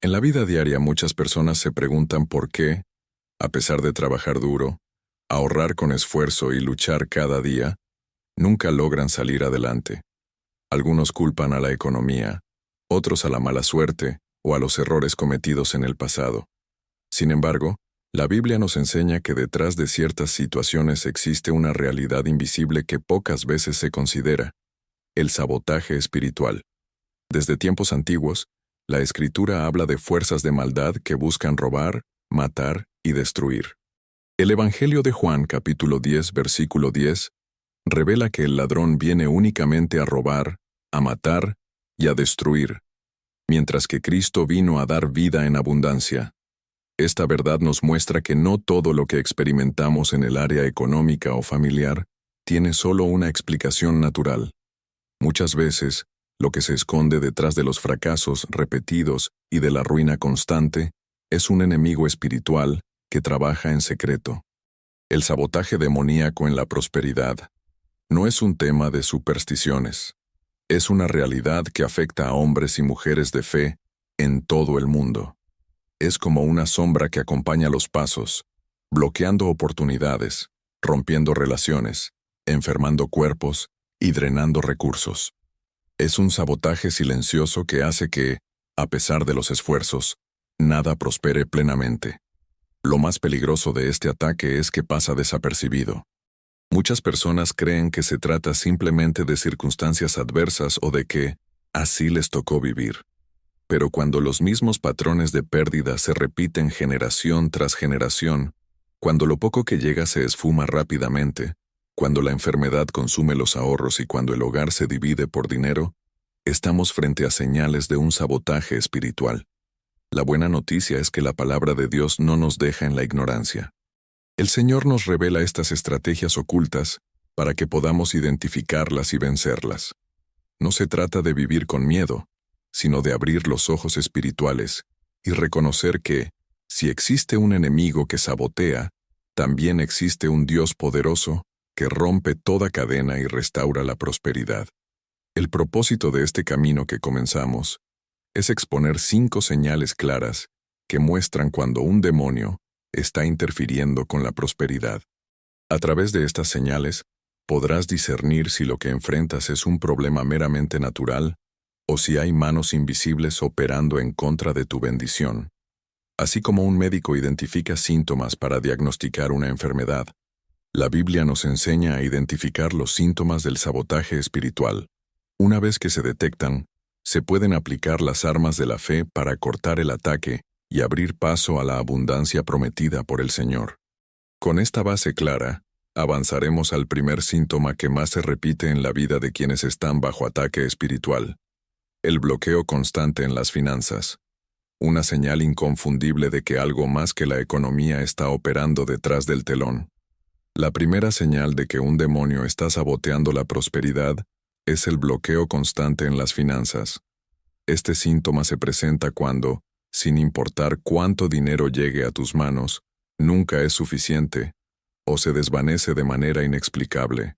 En la vida diaria muchas personas se preguntan por qué, a pesar de trabajar duro, ahorrar con esfuerzo y luchar cada día, nunca logran salir adelante. Algunos culpan a la economía, otros a la mala suerte o a los errores cometidos en el pasado. Sin embargo, la Biblia nos enseña que detrás de ciertas situaciones existe una realidad invisible que pocas veces se considera: el sabotaje espiritual. Desde tiempos antiguos, la Escritura habla de fuerzas de maldad que buscan robar, matar y destruir. El Evangelio de Juan, capítulo 10, versículo 10, revela que el ladrón viene únicamente a robar, a matar y a destruir, mientras que Cristo vino a dar vida en abundancia. Esta verdad nos muestra que no todo lo que experimentamos en el área económica o familiar tiene solo una explicación natural. Muchas veces, lo que se esconde detrás de los fracasos repetidos y de la ruina constante es un enemigo espiritual que trabaja en secreto. El sabotaje demoníaco en la prosperidad no es un tema de supersticiones. Es una realidad que afecta a hombres y mujeres de fe en todo el mundo. Es como una sombra que acompaña los pasos, bloqueando oportunidades, rompiendo relaciones, enfermando cuerpos y drenando recursos. Es un sabotaje silencioso que hace que, a pesar de los esfuerzos, nada prospere plenamente. Lo más peligroso de este ataque es que pasa desapercibido. Muchas personas creen que se trata simplemente de circunstancias adversas o de que así les tocó vivir. Pero cuando los mismos patrones de pérdida se repiten generación tras generación, cuando lo poco que llega se esfuma rápidamente, cuando la enfermedad consume los ahorros y cuando el hogar se divide por dinero, estamos frente a señales de un sabotaje espiritual. La buena noticia es que la palabra de Dios no nos deja en la ignorancia. El Señor nos revela estas estrategias ocultas para que podamos identificarlas y vencerlas. No se trata de vivir con miedo, sino de abrir los ojos espirituales y reconocer que, si existe un enemigo que sabotea, también existe un Dios poderoso que rompe toda cadena y restaura la prosperidad. El propósito de este camino que comenzamos es exponer 5 señales claras que muestran cuando un demonio está interfiriendo con la prosperidad. A través de estas señales, podrás discernir si lo que enfrentas es un problema meramente natural o si hay manos invisibles operando en contra de tu bendición. Así como un médico identifica síntomas para diagnosticar una enfermedad, la Biblia nos enseña a identificar los síntomas del sabotaje espiritual. Una vez que se detectan, se pueden aplicar las armas de la fe para cortar el ataque y abrir paso a la abundancia prometida por el Señor. Con esta base clara, avanzaremos al primer síntoma que más se repite en la vida de quienes están bajo ataque espiritual: el bloqueo constante en las finanzas. Una señal inconfundible de que algo más que la economía está operando detrás del telón. La primera señal de que un demonio está saboteando la prosperidad es el bloqueo constante en las finanzas. Este síntoma se presenta cuando, sin importar cuánto dinero llegue a tus manos, nunca es suficiente, o se desvanece de manera inexplicable.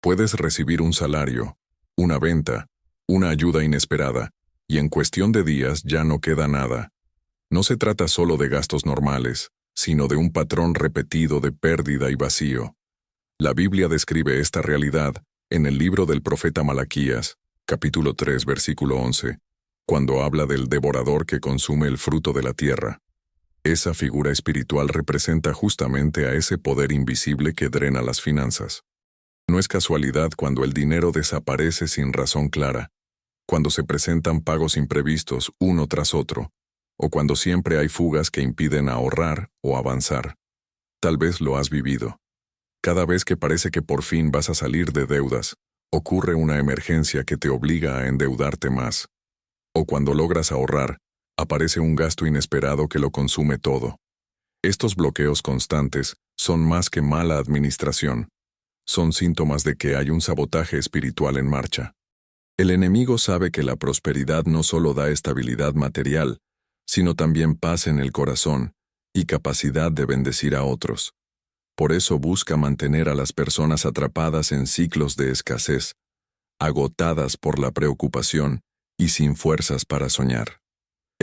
Puedes recibir un salario, una venta, una ayuda inesperada, y en cuestión de días ya no queda nada. No se trata solo de gastos normales, sino de un patrón repetido de pérdida y vacío. La Biblia describe esta realidad en el libro del profeta Malaquías, capítulo 3, versículo 11, cuando habla del devorador que consume el fruto de la tierra. Esa figura espiritual representa justamente a ese poder invisible que drena las finanzas. No es casualidad cuando el dinero desaparece sin razón clara, cuando se presentan pagos imprevistos uno tras otro, o cuando siempre hay fugas que impiden ahorrar o avanzar. Tal vez lo has vivido. Cada vez que parece que por fin vas a salir de deudas, ocurre una emergencia que te obliga a endeudarte más. O cuando logras ahorrar, aparece un gasto inesperado que lo consume todo. Estos bloqueos constantes son más que mala administración. Son síntomas de que hay un sabotaje espiritual en marcha. El enemigo sabe que la prosperidad no solo da estabilidad material, sino también paz en el corazón y capacidad de bendecir a otros. Por eso busca mantener a las personas atrapadas en ciclos de escasez, agotadas por la preocupación y sin fuerzas para soñar.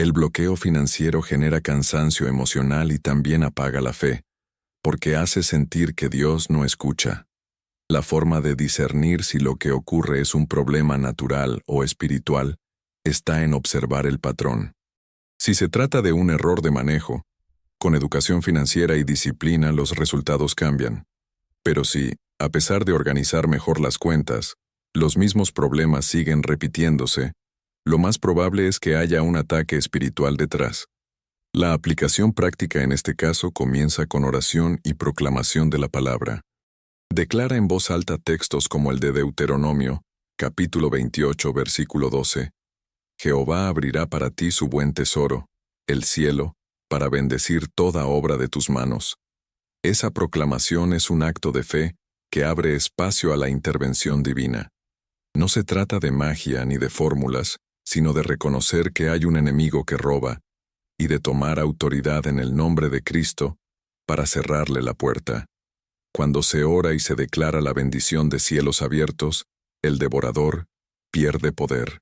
El bloqueo financiero genera cansancio emocional y también apaga la fe, porque hace sentir que Dios no escucha. La forma de discernir si lo que ocurre es un problema natural o espiritual está en observar el patrón. Si se trata de un error de manejo, con educación financiera y disciplina los resultados cambian. Pero si, a pesar de organizar mejor las cuentas, los mismos problemas siguen repitiéndose, lo más probable es que haya un ataque espiritual detrás. La aplicación práctica en este caso comienza con oración y proclamación de la palabra. Declara en voz alta textos como el de Deuteronomio, capítulo 28, versículo 12. Jehová abrirá para ti su buen tesoro, el cielo, para bendecir toda obra de tus manos. Esa proclamación es un acto de fe que abre espacio a la intervención divina. No se trata de magia ni de fórmulas, sino de reconocer que hay un enemigo que roba, y de tomar autoridad en el nombre de Cristo para cerrarle la puerta. Cuando se ora y se declara la bendición de cielos abiertos, el devorador pierde poder.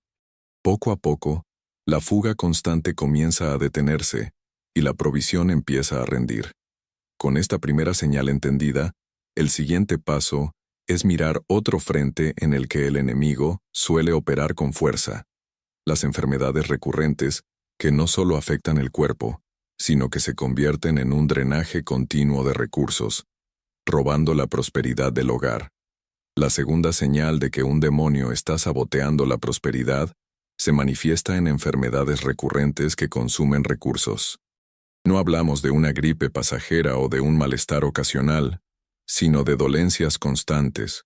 Poco a poco, la fuga constante comienza a detenerse y la provisión empieza a rendir. Con esta primera señal entendida, el siguiente paso es mirar otro frente en el que el enemigo suele operar con fuerza: las enfermedades recurrentes que no solo afectan el cuerpo, sino que se convierten en un drenaje continuo de recursos, robando la prosperidad del hogar. La segunda señal de que un demonio está saboteando la prosperidad se manifiesta en enfermedades recurrentes que consumen recursos. No hablamos de una gripe pasajera o de un malestar ocasional, sino de dolencias constantes,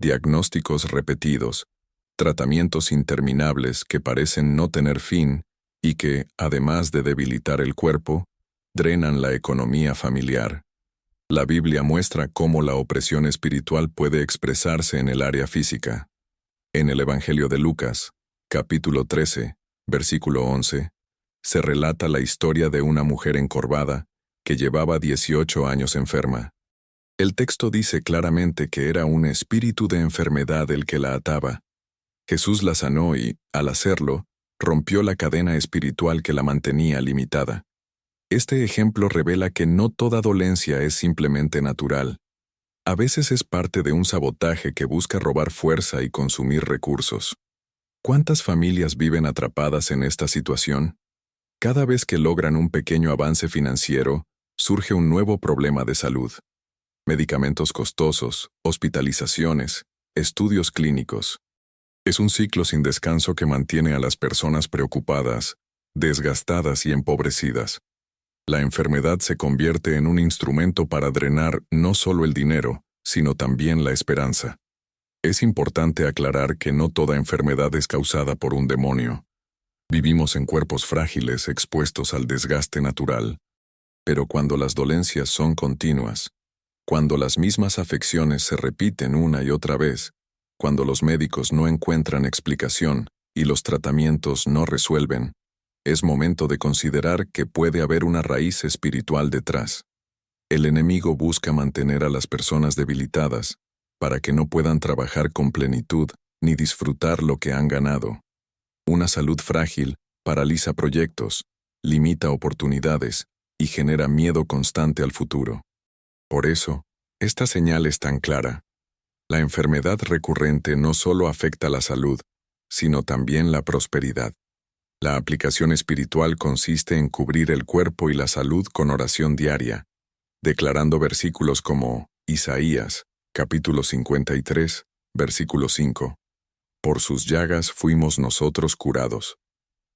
diagnósticos repetidos, tratamientos interminables que parecen no tener fin y que, además de debilitar el cuerpo, drenan la economía familiar. La Biblia muestra cómo la opresión espiritual puede expresarse en el área física. En el Evangelio de Lucas, capítulo 13, versículo 11, se relata la historia de una mujer encorvada que llevaba 18 años enferma. El texto dice claramente que era un espíritu de enfermedad el que la ataba. Jesús la sanó y, al hacerlo, rompió la cadena espiritual que la mantenía limitada. Este ejemplo revela que no toda dolencia es simplemente natural. A veces es parte de un sabotaje que busca robar fuerza y consumir recursos. ¿Cuántas familias viven atrapadas en esta situación? Cada vez que logran un pequeño avance financiero, surge un nuevo problema de salud. Medicamentos costosos, hospitalizaciones, estudios clínicos. Es un ciclo sin descanso que mantiene a las personas preocupadas, desgastadas y empobrecidas. La enfermedad se convierte en un instrumento para drenar no solo el dinero, sino también la esperanza. Es importante aclarar que no toda enfermedad es causada por un demonio. Vivimos en cuerpos frágiles expuestos al desgaste natural. Pero cuando las dolencias son continuas, cuando las mismas afecciones se repiten una y otra vez, cuando los médicos no encuentran explicación y los tratamientos no resuelven, es momento de considerar que puede haber una raíz espiritual detrás. El enemigo busca mantener a las personas debilitadas para que no puedan trabajar con plenitud ni disfrutar lo que han ganado. Una salud frágil paraliza proyectos, limita oportunidades y genera miedo constante al futuro. Por eso, esta señal es tan clara. La enfermedad recurrente no solo afecta la salud, sino también la prosperidad. La aplicación espiritual consiste en cubrir el cuerpo y la salud con oración diaria, declarando versículos como Isaías, capítulo 53, versículo 5. Por sus llagas fuimos nosotros curados.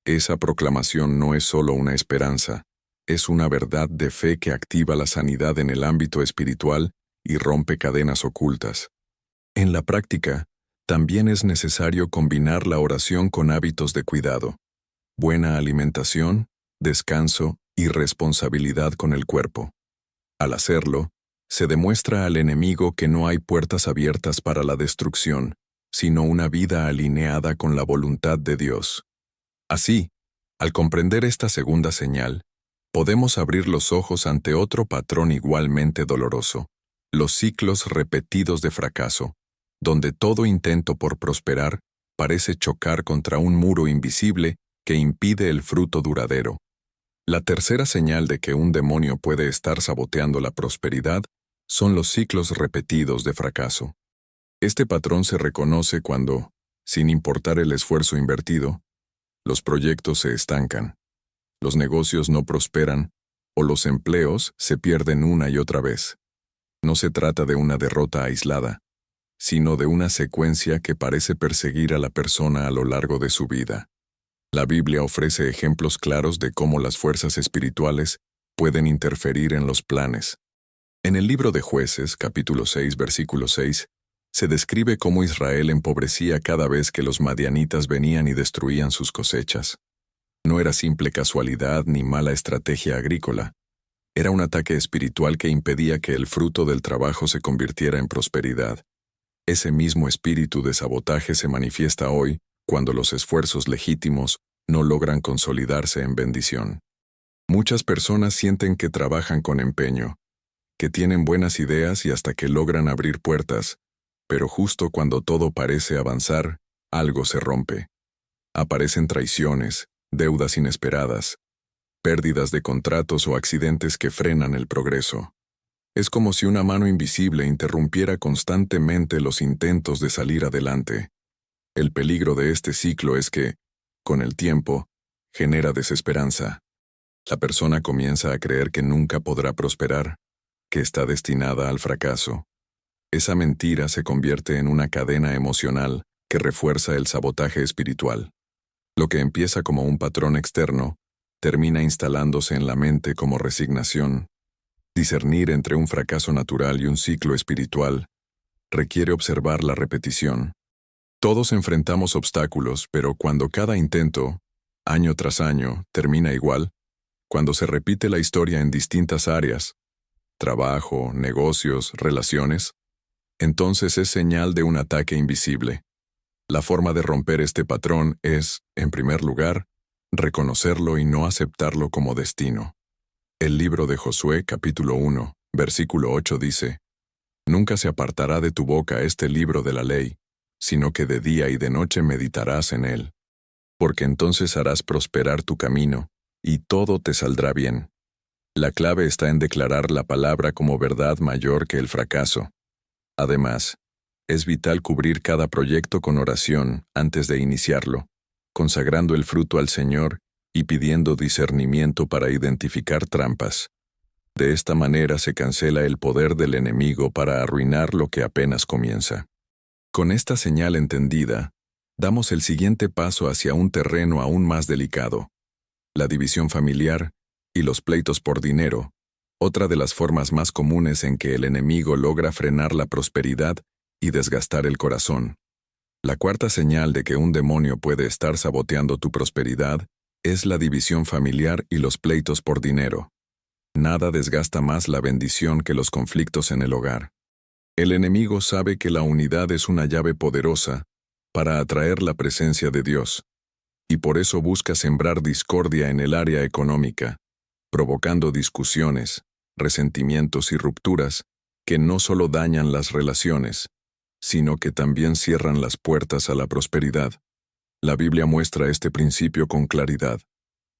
Esa proclamación no es solo una esperanza, es una verdad de fe que activa la sanidad en el ámbito espiritual y rompe cadenas ocultas. En la práctica, también es necesario combinar la oración con hábitos de cuidado, buena alimentación, descanso y responsabilidad con el cuerpo. Al hacerlo, se demuestra al enemigo que no hay puertas abiertas para la destrucción, sino una vida alineada con la voluntad de Dios. Así, al comprender esta segunda señal, podemos abrir los ojos ante otro patrón igualmente doloroso: los ciclos repetidos de fracaso, donde todo intento por prosperar parece chocar contra un muro invisible que impide el fruto duradero. La tercera señal de que un demonio puede estar saboteando la prosperidad son los ciclos repetidos de fracaso. Este patrón se reconoce cuando, sin importar el esfuerzo invertido, los proyectos se estancan, los negocios no prosperan o los empleos se pierden una y otra vez. No se trata de una derrota aislada, sino de una secuencia que parece perseguir a la persona a lo largo de su vida. La Biblia ofrece ejemplos claros de cómo las fuerzas espirituales pueden interferir en los planes. En el libro de Jueces, capítulo 6, versículo 6, se describe cómo Israel empobrecía cada vez que los madianitas venían y destruían sus cosechas. No era simple casualidad ni mala estrategia agrícola. Era un ataque espiritual que impedía que el fruto del trabajo se convirtiera en prosperidad. Ese mismo espíritu de sabotaje se manifiesta hoy cuando los esfuerzos legítimos no logran consolidarse en bendición. Muchas personas sienten que trabajan con empeño, que tienen buenas ideas y hasta que logran abrir puertas, pero justo cuando todo parece avanzar, algo se rompe. Aparecen traiciones, deudas inesperadas, pérdidas de contratos o accidentes que frenan el progreso. Es como si una mano invisible interrumpiera constantemente los intentos de salir adelante. El peligro de este ciclo es que, con el tiempo, genera desesperanza. La persona comienza a creer que nunca podrá prosperar, que está destinada al fracaso. Esa mentira se convierte en una cadena emocional que refuerza el sabotaje espiritual. Lo que empieza como un patrón externo, termina instalándose en la mente como resignación. Discernir entre un fracaso natural y un ciclo espiritual requiere observar la repetición. Todos enfrentamos obstáculos, pero cuando cada intento, año tras año, termina igual, cuando se repite la historia en distintas áreas, trabajo, negocios, relaciones, entonces es señal de un ataque invisible. La forma de romper este patrón es, en primer lugar, reconocerlo y no aceptarlo como destino. El libro de Josué, capítulo 1, versículo 8 dice: «Nunca se apartará de tu boca este libro de la ley, sino que de día y de noche meditarás en él. Porque entonces harás prosperar tu camino, y todo te saldrá bien». La clave está en declarar la palabra como verdad mayor que el fracaso. Además, es vital cubrir cada proyecto con oración antes de iniciarlo, consagrando el fruto al Señor y pidiendo discernimiento para identificar trampas. De esta manera se cancela el poder del enemigo para arruinar lo que apenas comienza. Con esta señal entendida, damos el siguiente paso hacia un terreno aún más delicado: la división familiar y los pleitos por dinero, otra de las formas más comunes en que el enemigo logra frenar la prosperidad y desgastar el corazón. La cuarta señal de que un demonio puede estar saboteando tu prosperidad es la división familiar y los pleitos por dinero. Nada desgasta más la bendición que los conflictos en el hogar. El enemigo sabe que la unidad es una llave poderosa para atraer la presencia de Dios, y por eso busca sembrar discordia en el área económica, provocando discusiones, resentimientos y rupturas que no solo dañan las relaciones, sino que también cierran las puertas a la prosperidad. La Biblia muestra este principio con claridad.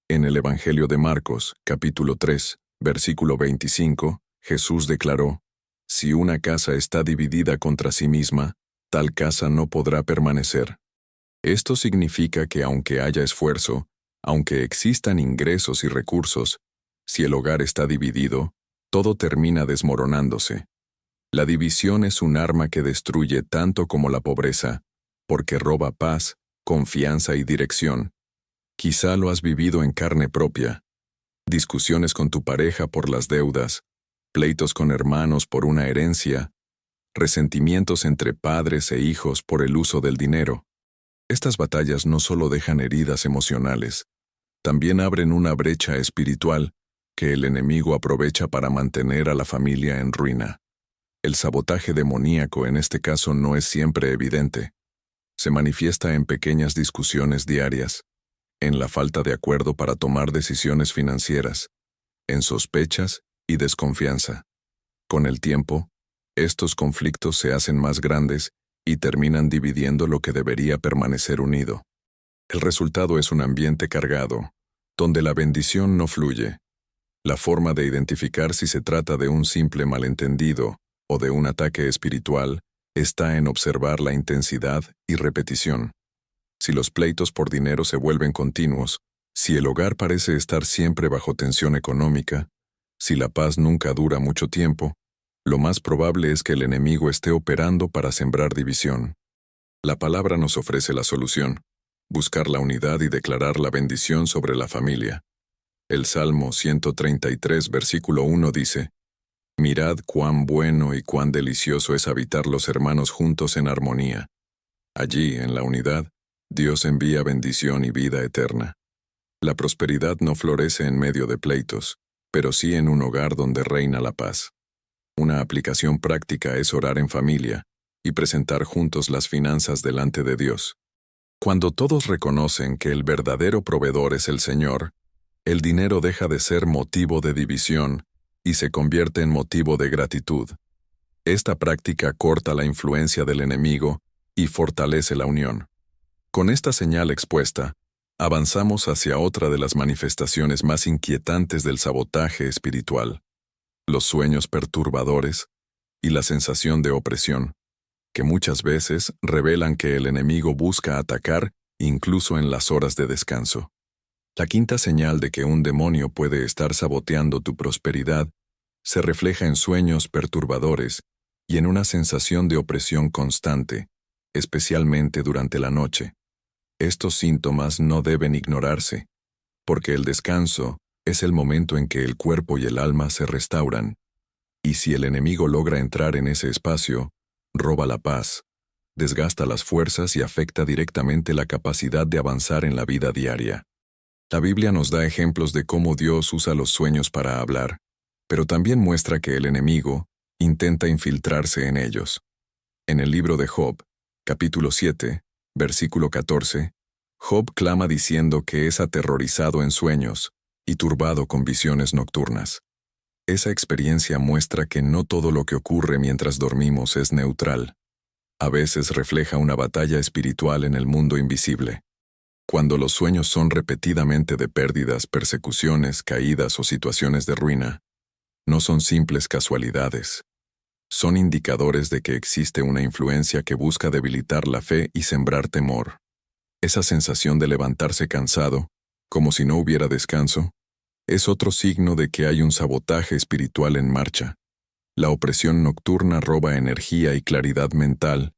En el Evangelio de Marcos, capítulo 3, versículo 25, Jesús declaró: «Si una casa está dividida contra sí misma, tal casa no podrá permanecer». Esto significa que aunque haya esfuerzo, aunque existan ingresos y recursos, si el hogar está dividido, todo termina desmoronándose. La división es un arma que destruye tanto como la pobreza, porque roba paz, confianza y dirección. Quizá lo has vivido en carne propia. Discusiones con tu pareja por las deudas, pleitos con hermanos por una herencia, resentimientos entre padres e hijos por el uso del dinero. Estas batallas no solo dejan heridas emocionales, también abren una brecha espiritual que el enemigo aprovecha para mantener a la familia en ruina. El sabotaje demoníaco en este caso no es siempre evidente. Se manifiesta en pequeñas discusiones diarias, en la falta de acuerdo para tomar decisiones financieras, en sospechas y desconfianza. Con el tiempo, estos conflictos se hacen más grandes y terminan dividiendo lo que debería permanecer unido. El resultado es un ambiente cargado, donde la bendición no fluye. La forma de identificar si se trata de un simple malentendido o de un ataque espiritual está en observar la intensidad y repetición. Si los pleitos por dinero se vuelven continuos, si el hogar parece estar siempre bajo tensión económica, si la paz nunca dura mucho tiempo, lo más probable es que el enemigo esté operando para sembrar división. La palabra nos ofrece la solución: buscar la unidad y declarar la bendición sobre la familia. El Salmo 133, versículo 1 dice: Mirad cuán bueno y cuán delicioso es habitar los hermanos juntos en armonía. Allí, en la unidad, Dios envía bendición y vida eterna. La prosperidad no florece en medio de pleitos, pero sí en un hogar donde reina la paz. Una aplicación práctica es orar en familia y presentar juntos las finanzas delante de Dios. Cuando todos reconocen que el verdadero proveedor es el Señor, el dinero deja de ser motivo de división y se convierte en motivo de gratitud. Esta práctica corta la influencia del enemigo y fortalece la unión. Con esta señal expuesta, avanzamos hacia otra de las manifestaciones más inquietantes del sabotaje espiritual: los sueños perturbadores y la sensación de opresión, que muchas veces revelan que el enemigo busca atacar incluso en las horas de descanso. La quinta señal de que un demonio puede estar saboteando tu prosperidad se refleja en sueños perturbadores y en una sensación de opresión constante, especialmente durante la noche. Estos síntomas no deben ignorarse, porque el descanso es el momento en que el cuerpo y el alma se restauran, y si el enemigo logra entrar en ese espacio, roba la paz, desgasta las fuerzas y afecta directamente la capacidad de avanzar en la vida diaria. La Biblia nos da ejemplos de cómo Dios usa los sueños para hablar, pero también muestra que el enemigo intenta infiltrarse en ellos. En el libro de Job, capítulo 7, versículo 14, Job clama diciendo que es aterrorizado en sueños y turbado con visiones nocturnas. Esa experiencia muestra que no todo lo que ocurre mientras dormimos es neutral. A veces refleja una batalla espiritual en el mundo invisible. Cuando los sueños son repetidamente de pérdidas, persecuciones, caídas o situaciones de ruina, no son simples casualidades. Son indicadores de que existe una influencia que busca debilitar la fe y sembrar temor. Esa sensación de levantarse cansado, como si no hubiera descanso, es otro signo de que hay un sabotaje espiritual en marcha. La opresión nocturna roba energía y claridad mental,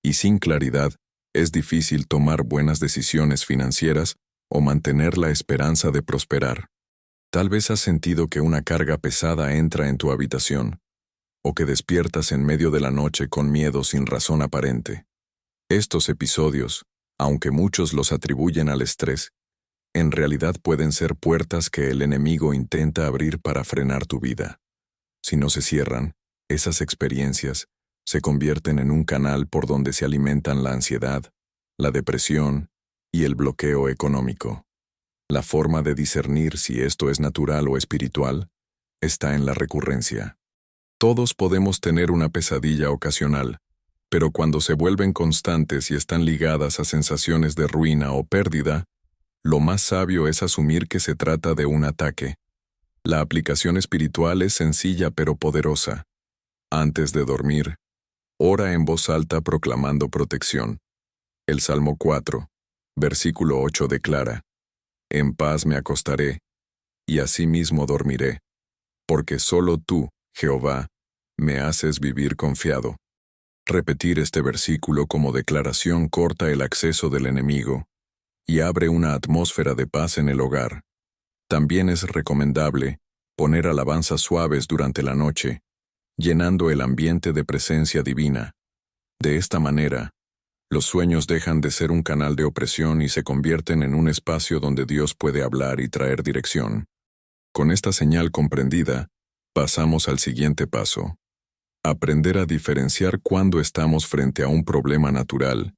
y sin claridad es difícil tomar buenas decisiones financieras o mantener la esperanza de prosperar. Tal vez has sentido que una carga pesada entra en tu habitación, o que despiertas en medio de la noche con miedo sin razón aparente. Estos episodios, aunque muchos los atribuyen al estrés, en realidad pueden ser puertas que el enemigo intenta abrir para frenar tu vida. Si no se cierran, esas experiencias se convierten en un canal por donde se alimentan la ansiedad, la depresión y el bloqueo económico. La forma de discernir si esto es natural o espiritual está en la recurrencia. Todos podemos tener una pesadilla ocasional, pero cuando se vuelven constantes y están ligadas a sensaciones de ruina o pérdida, lo más sabio es asumir que se trata de un ataque. La aplicación espiritual es sencilla pero poderosa. Antes de dormir, ora en voz alta proclamando protección. El Salmo 4, versículo 8 declara: En paz me acostaré, y asimismo dormiré, porque solo tú, Jehová, me haces vivir confiado. Repetir este versículo como declaración corta el acceso del enemigo y abre una atmósfera de paz en el hogar. También es recomendable poner alabanzas suaves durante la noche, llenando el ambiente de presencia divina. De esta manera, los sueños dejan de ser un canal de opresión y se convierten en un espacio donde Dios puede hablar y traer dirección. Con esta señal comprendida, pasamos al siguiente paso: aprender a diferenciar cuándo estamos frente a un problema natural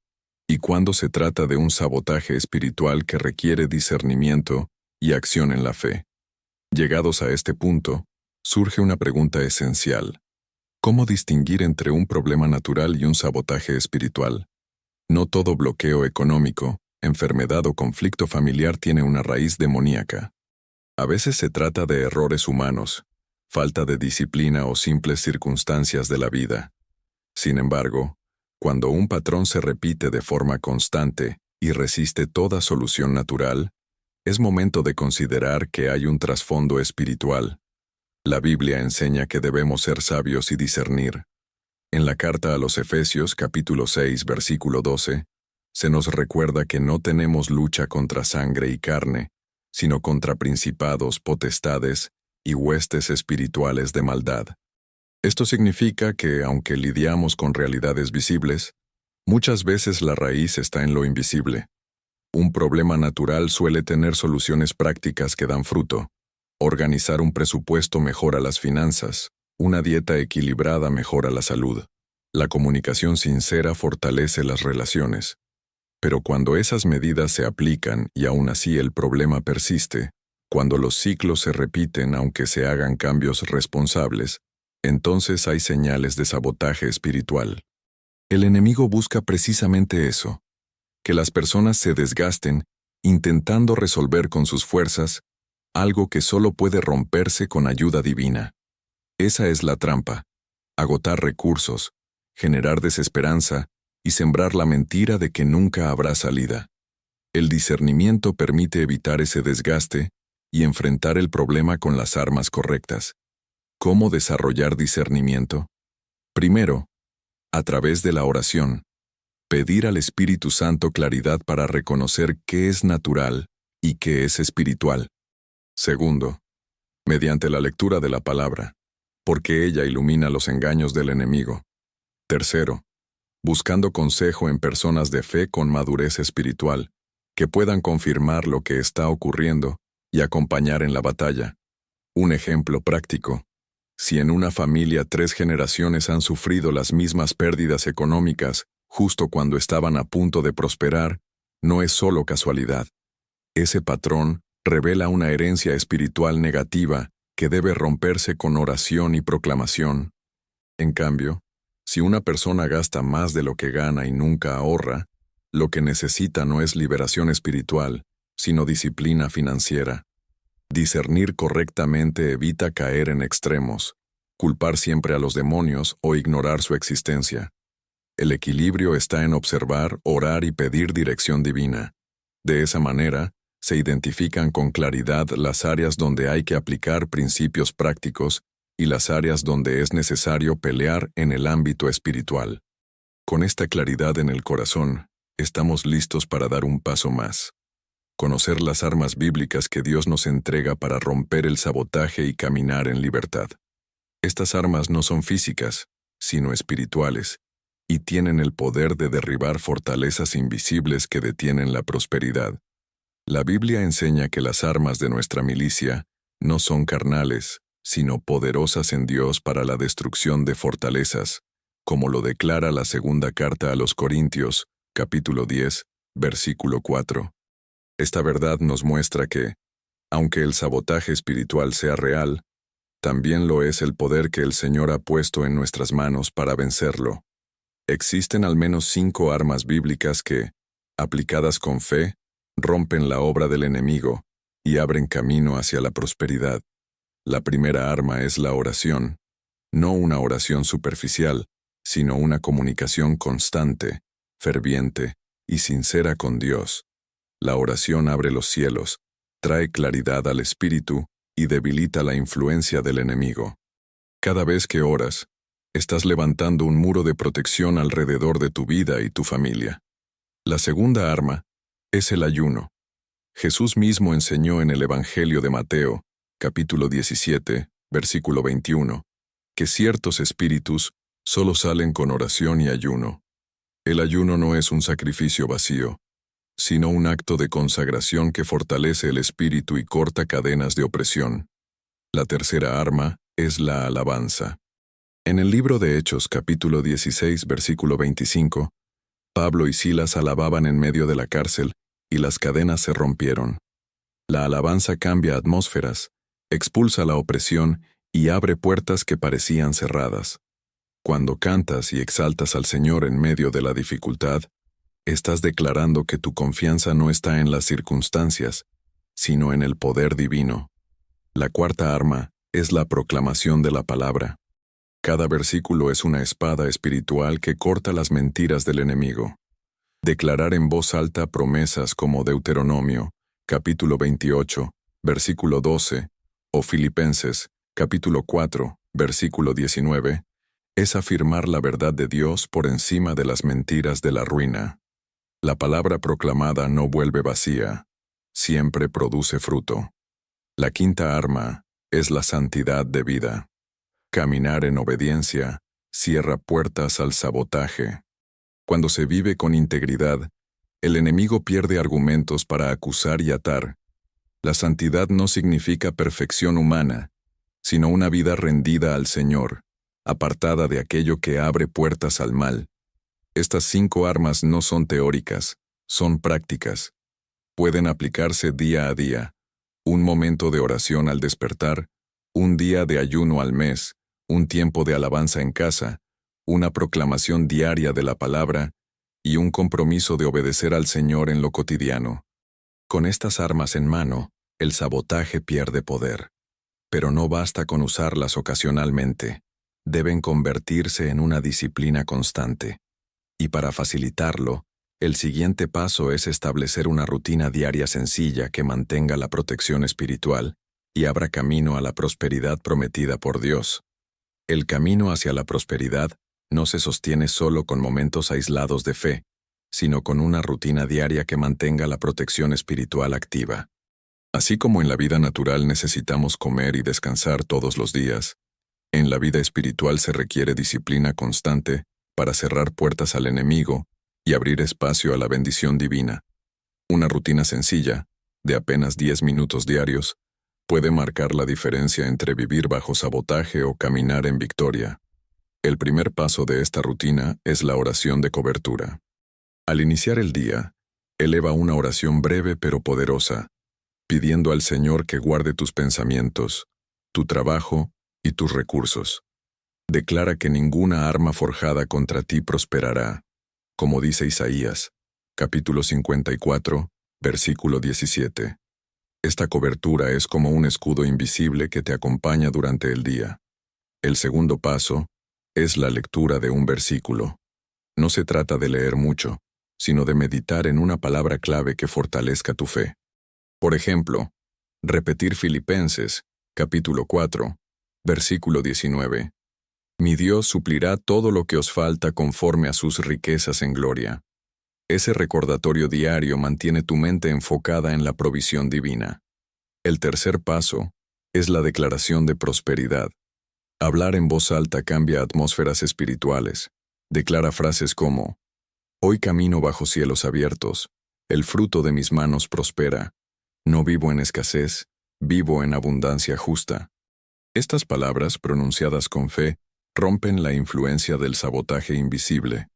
y cuándo se trata de un sabotaje espiritual que requiere discernimiento y acción en la fe. Llegados a este punto, surge una pregunta esencial: ¿cómo distinguir entre un problema natural y un sabotaje espiritual? No todo bloqueo económico, enfermedad o conflicto familiar tiene una raíz demoníaca. A veces se trata de errores humanos, falta de disciplina o simples circunstancias de la vida. Sin embargo, cuando un patrón se repite de forma constante y resiste toda solución natural, es momento de considerar que hay un trasfondo espiritual. La Biblia enseña que debemos ser sabios y discernir. En la carta a los Efesios capítulo 6 versículo 12, se nos recuerda que no tenemos lucha contra sangre y carne, sino contra principados, potestades y huestes espirituales de maldad. Esto significa que, aunque lidiamos con realidades visibles, muchas veces la raíz está en lo invisible. Un problema natural suele tener soluciones prácticas que dan fruto. Organizar un presupuesto mejora las finanzas, una dieta equilibrada mejora la salud. La comunicación sincera fortalece las relaciones. Pero cuando esas medidas se aplican y aún así el problema persiste, cuando los ciclos se repiten aunque se hagan cambios responsables, entonces hay señales de sabotaje espiritual. El enemigo busca precisamente eso, que las personas se desgasten intentando resolver con sus fuerzas algo que solo puede romperse con ayuda divina. Esa es la trampa: agotar recursos, generar desesperanza y sembrar la mentira de que nunca habrá salida. El discernimiento permite evitar ese desgaste y enfrentar el problema con las armas correctas. ¿Cómo desarrollar discernimiento? Primero, a través de la oración. Pedir al Espíritu Santo claridad para reconocer qué es natural y qué es espiritual. Segundo, mediante la lectura de la palabra, porque ella ilumina los engaños del enemigo. Tercero, buscando consejo en personas de fe con madurez espiritual, que puedan confirmar lo que está ocurriendo y acompañar en la batalla. Un ejemplo práctico: si en una familia 3 generaciones han sufrido las mismas pérdidas económicas justo cuando estaban a punto de prosperar, no es solo casualidad. Ese patrón revela una herencia espiritual negativa que debe romperse con oración y proclamación. En cambio, si una persona gasta más de lo que gana y nunca ahorra, lo que necesita no es liberación espiritual, sino disciplina financiera. Discernir correctamente evita caer en extremos, culpar siempre a los demonios o ignorar su existencia. El equilibrio está en observar, orar y pedir dirección divina. De esa manera, se identifican con claridad las áreas donde hay que aplicar principios prácticos y las áreas donde es necesario pelear en el ámbito espiritual. Con esta claridad en el corazón, estamos listos para dar un paso más. Conocer las armas bíblicas que Dios nos entrega para romper el sabotaje y caminar en libertad. Estas armas no son físicas, sino espirituales, y tienen el poder de derribar fortalezas invisibles que detienen la prosperidad. La Biblia enseña que las armas de nuestra milicia no son carnales, sino poderosas en Dios para la destrucción de fortalezas, como lo declara la segunda carta a los Corintios, capítulo 10, versículo 4. Esta verdad nos muestra que, aunque el sabotaje espiritual sea real, también lo es el poder que el Señor ha puesto en nuestras manos para vencerlo. Existen al menos 5 armas bíblicas que, aplicadas con fe, rompen la obra del enemigo y abren camino hacia la prosperidad. La primera arma es la oración, no una oración superficial, sino una comunicación constante, ferviente y sincera con Dios. La oración abre los cielos, trae claridad al espíritu y debilita la influencia del enemigo. Cada vez que oras, estás levantando un muro de protección alrededor de tu vida y tu familia. La segunda arma es el ayuno. Jesús mismo enseñó en el Evangelio de Mateo, capítulo 17, versículo 21, que ciertos espíritus solo salen con oración y ayuno. El ayuno no es un sacrificio vacío, sino un acto de consagración que fortalece el espíritu y corta cadenas de opresión. La tercera arma es la alabanza. En el libro de Hechos, capítulo 16, versículo 25, Pablo y Silas alababan en medio de la cárcel y las cadenas se rompieron. La alabanza cambia atmósferas, expulsa la opresión y abre puertas que parecían cerradas. Cuando cantas y exaltas al Señor en medio de la dificultad, Estás declarando que tu confianza no está en las circunstancias, sino en el poder divino. La cuarta arma es la proclamación de la palabra. Cada versículo es una espada espiritual que corta las mentiras del enemigo. Declarar en voz alta promesas como Deuteronomio, capítulo 28, versículo 12, o Filipenses, capítulo 4, versículo 19, es afirmar la verdad de Dios por encima de las mentiras de la ruina. La palabra proclamada no vuelve vacía, siempre produce fruto. La quinta arma es la santidad de vida. Caminar en obediencia cierra puertas al sabotaje. Cuando se vive con integridad, el enemigo pierde argumentos para acusar y atar. La santidad no significa perfección humana, sino una vida rendida al Señor, apartada de aquello que abre puertas al mal. Estas 5 armas no son teóricas, son prácticas. Pueden aplicarse día a día. Un momento de oración al despertar, un día de ayuno al mes, un tiempo de alabanza en casa, una proclamación diaria de la palabra y un compromiso de obedecer al Señor en lo cotidiano. Con estas armas en mano, el sabotaje pierde poder. Pero no basta con usarlas ocasionalmente. Deben convertirse en una disciplina constante. Y para facilitarlo, el siguiente paso es establecer una rutina diaria sencilla que mantenga la protección espiritual y abra camino a la prosperidad prometida por Dios. El camino hacia la prosperidad no se sostiene solo con momentos aislados de fe, sino con una rutina diaria que mantenga la protección espiritual activa. Así como en la vida natural necesitamos comer y descansar todos los días, en la vida espiritual se requiere disciplina constante para cerrar puertas al enemigo y abrir espacio a la bendición divina. Una rutina sencilla, de apenas 10 minutos diarios, puede marcar la diferencia entre vivir bajo sabotaje o caminar en victoria. El primer paso de esta rutina es la oración de cobertura. Al iniciar el día, eleva una oración breve pero poderosa, pidiendo al Señor que guarde tus pensamientos, tu trabajo y tus recursos. Declara que ninguna arma forjada contra ti prosperará, como dice Isaías, capítulo 54, versículo 17. Esta cobertura es como un escudo invisible que te acompaña durante el día. El segundo paso es la lectura de un versículo. No se trata de leer mucho, sino de meditar en una palabra clave que fortalezca tu fe. Por ejemplo, repetir Filipenses, capítulo 4, versículo 19. Mi Dios suplirá todo lo que os falta conforme a sus riquezas en gloria. Ese recordatorio diario mantiene tu mente enfocada en la provisión divina. El tercer paso es la declaración de prosperidad. Hablar en voz alta cambia atmósferas espirituales. Declara frases como: hoy camino bajo cielos abiertos, el fruto de mis manos prospera, no vivo en escasez, vivo en abundancia justa. Estas palabras, pronunciadas con fe, rompen la influencia del sabotaje invisible.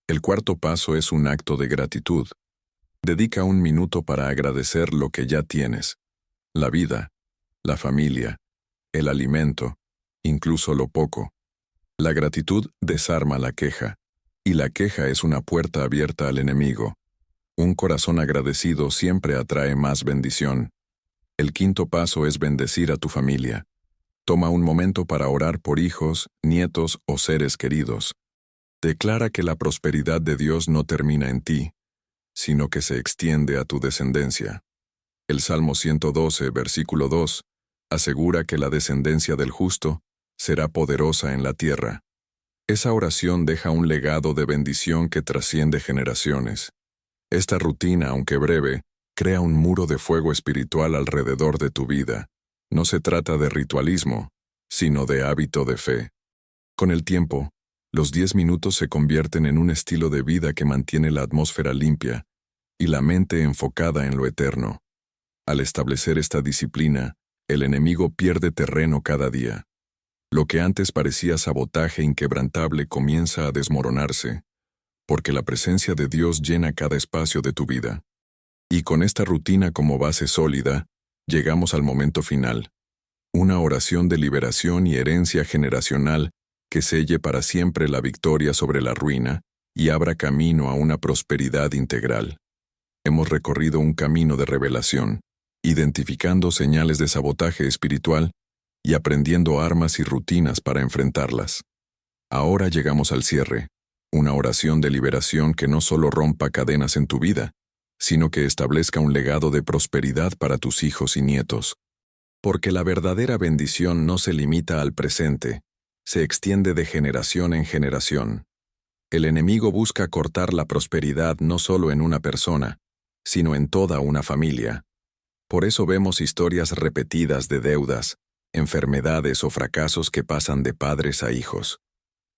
El cuarto paso es un acto de gratitud. Dedica un minuto para agradecer lo que ya tienes: la vida, la familia, el alimento, incluso lo poco. La gratitud desarma la queja, y la queja es una puerta abierta al enemigo. Un corazón agradecido siempre atrae más bendición. El quinto paso es bendecir a tu familia. Toma un momento para orar por hijos, nietos o seres queridos. Declara que la prosperidad de Dios no termina en ti, sino que se extiende a tu descendencia. El Salmo 112, versículo 2, asegura que la descendencia del justo será poderosa en la tierra. Esa oración deja un legado de bendición que trasciende generaciones. Esta rutina, aunque breve, crea un muro de fuego espiritual alrededor de tu vida. No se trata de ritualismo, sino de hábito de fe. Con el tiempo, los 10 minutos se convierten en un estilo de vida que mantiene la atmósfera limpia y la mente enfocada en lo eterno. Al establecer esta disciplina, el enemigo pierde terreno cada día. Lo que antes parecía sabotaje inquebrantable comienza a desmoronarse, porque la presencia de Dios llena cada espacio de tu vida. Y con esta rutina como base sólida, llegamos al momento final. Una oración de liberación y herencia generacional que selle para siempre la victoria sobre la ruina y abra camino a una prosperidad integral. Hemos recorrido un camino de revelación, identificando señales de sabotaje espiritual y aprendiendo armas y rutinas para enfrentarlas. Ahora llegamos al cierre, una oración de liberación que no solo rompa cadenas en tu vida, sino que establezca un legado de prosperidad para tus hijos y nietos. Porque la verdadera bendición no se limita al presente, se extiende de generación en generación. El enemigo busca cortar la prosperidad no solo en una persona, sino en toda una familia. Por eso vemos historias repetidas de deudas, enfermedades o fracasos que pasan de padres a hijos.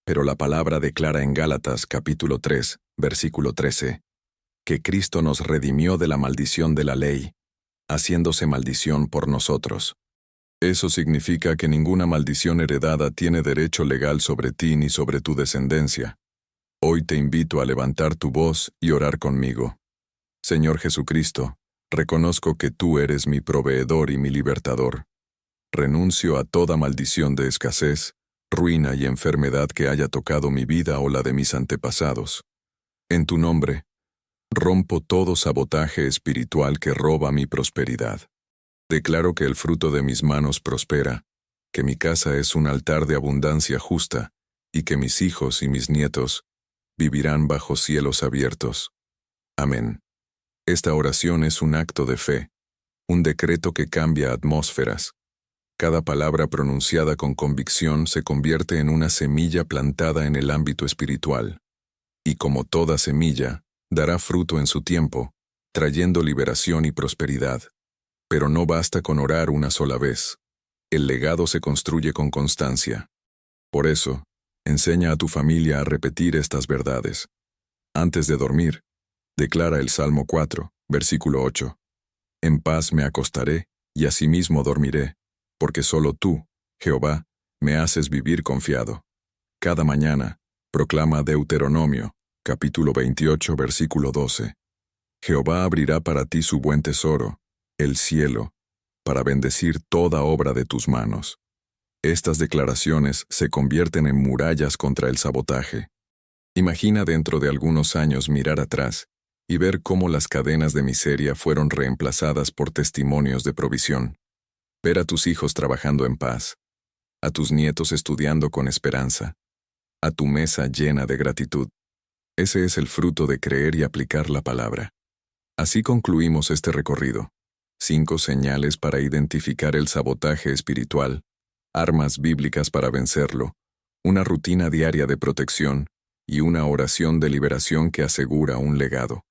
Pero la palabra declara en Gálatas capítulo 3, versículo 13, que Cristo nos redimió de la maldición de la ley, haciéndose maldición por nosotros. Eso significa que ninguna maldición heredada tiene derecho legal sobre ti ni sobre tu descendencia. Hoy te invito a levantar tu voz y orar conmigo. Señor Jesucristo, reconozco que tú eres mi proveedor y mi libertador. Renuncio a toda maldición de escasez, ruina y enfermedad que haya tocado mi vida o la de mis antepasados. En tu nombre, rompo todo sabotaje espiritual que roba mi prosperidad. Declaro que el fruto de mis manos prospera, que mi casa es un altar de abundancia justa, y que mis hijos y mis nietos vivirán bajo cielos abiertos. Amén. Esta oración es un acto de fe, un decreto que cambia atmósferas. Cada palabra pronunciada con convicción se convierte en una semilla plantada en el ámbito espiritual. Y como toda semilla, dará fruto en su tiempo, trayendo liberación y prosperidad. Pero no basta con orar una sola vez. El legado se construye con constancia. Por eso, enseña a tu familia a repetir estas verdades. Antes de dormir, declara el Salmo 4, versículo 8. En paz me acostaré y asimismo dormiré, porque solo tú, Jehová, me haces vivir confiado. Cada mañana, proclama Deuteronomio, capítulo 28, versículo 12. Jehová abrirá para ti su buen tesoro, el cielo, para bendecir toda obra de tus manos. Estas declaraciones se convierten en murallas contra el sabotaje. Imagina dentro de algunos años mirar atrás y ver cómo las cadenas de miseria fueron reemplazadas por testimonios de provisión. Ver a tus hijos trabajando en paz, a tus nietos estudiando con esperanza, a tu mesa llena de gratitud. Ese es el fruto de creer y aplicar la palabra. Así concluimos este recorrido. 5 señales para identificar el sabotaje espiritual, armas bíblicas para vencerlo, una rutina diaria de protección y una oración de liberación que asegura un legado.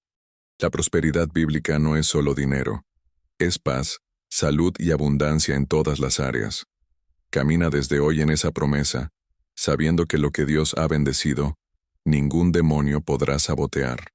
La prosperidad bíblica no es solo dinero, es paz, salud y abundancia en todas las áreas. Camina desde hoy en esa promesa, sabiendo que lo que Dios ha bendecido, ningún demonio podrá sabotear.